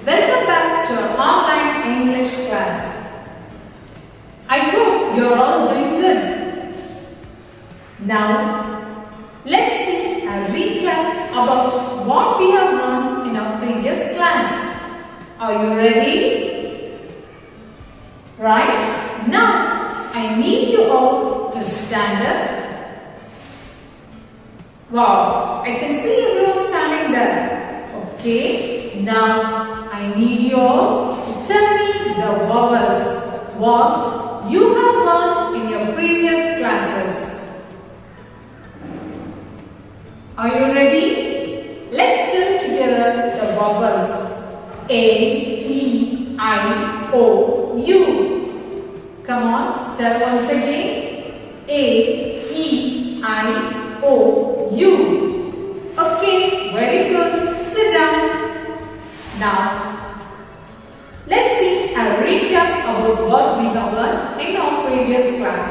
Welcome back to our online English class. I hope you are all doing good. Now, let's see a recap about what we have learned in our previous class. Are you ready? Right? Now, I need you all to stand up. Wow, I can see everyone standing there. Okay, now I need you all to tell me the vowels, what you have learned in your previous classes. Are you ready? Let's do together the vowels. A, E, I, O, U. Come on, tell once again. A, E, I, O, U. Okay, very good. Sit down. Now, let's see a recap about what we have learned in our previous class.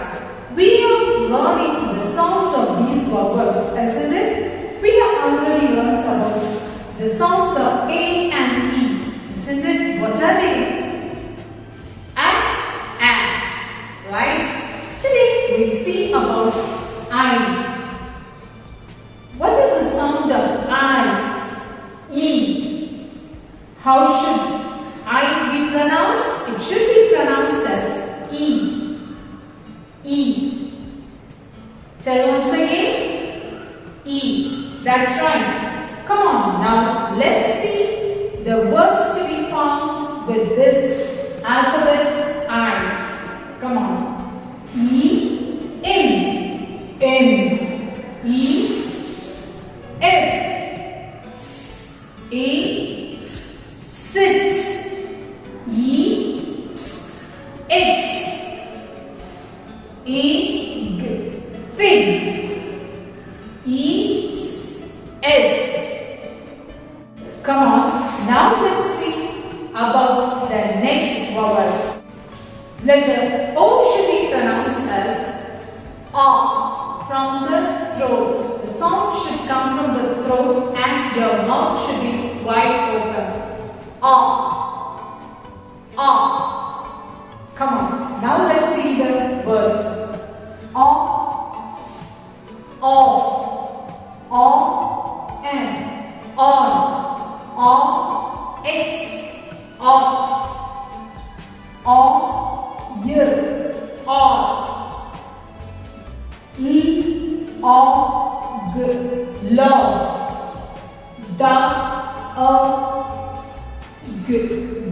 We are learning the sounds of these vowels, isn't it? We have already learned about the sounds of A and E, isn't it? What are they? A, right? Today we'll see about I. What is the sound of I? E. How should I be pronounced? It should be pronounced as E. E. Tell once again. E. That's right. Come on, now let's see the words to be found with this alphabet I. Come on. E. In. E. If. Eat. Sit. Eat. It. Egg. Fig. Eats. Come on, now let's see about the next vowel. Letter O should be pronounced as A from the throat. The sound should come from the throat and your mouth should be wide open. A. Come on, now let's see the words. Off, and on, x, ox, log,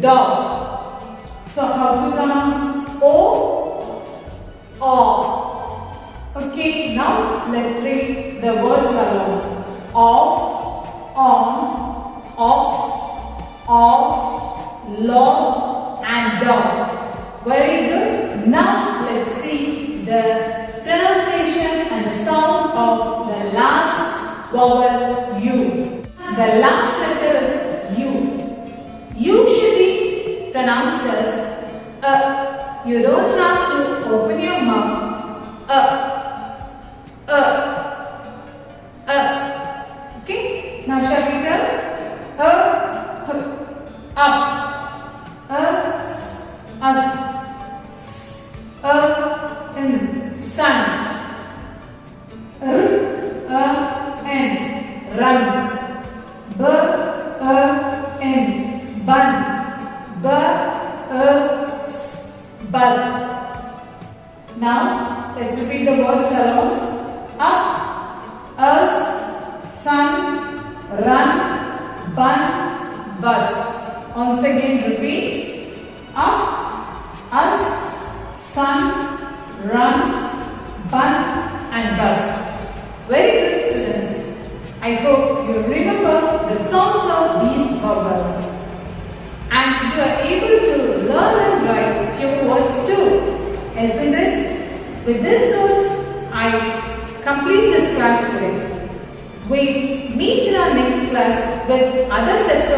dog. So how to pronounce O? Okay, now let's read the words alone. Off, on, ox, log and dog. Very good. Now let's see the pronunciation and the sound of the last vowel U. The last letter is U. U should be pronounced as You don't have to open your mouth. Okay, now shall we tell? Up. In sun. In run. In bun. Bus. Now let's repeat the words alone. Up, us, sun, run, bun, bus. Once again repeat. Up, us, sun, run, bun and bus. Very good students. I hope you remember the sounds of these vowels. And you are able to learn and write few words too. Isn't it? With this note, I complete this class today. We meet in our next class with other sets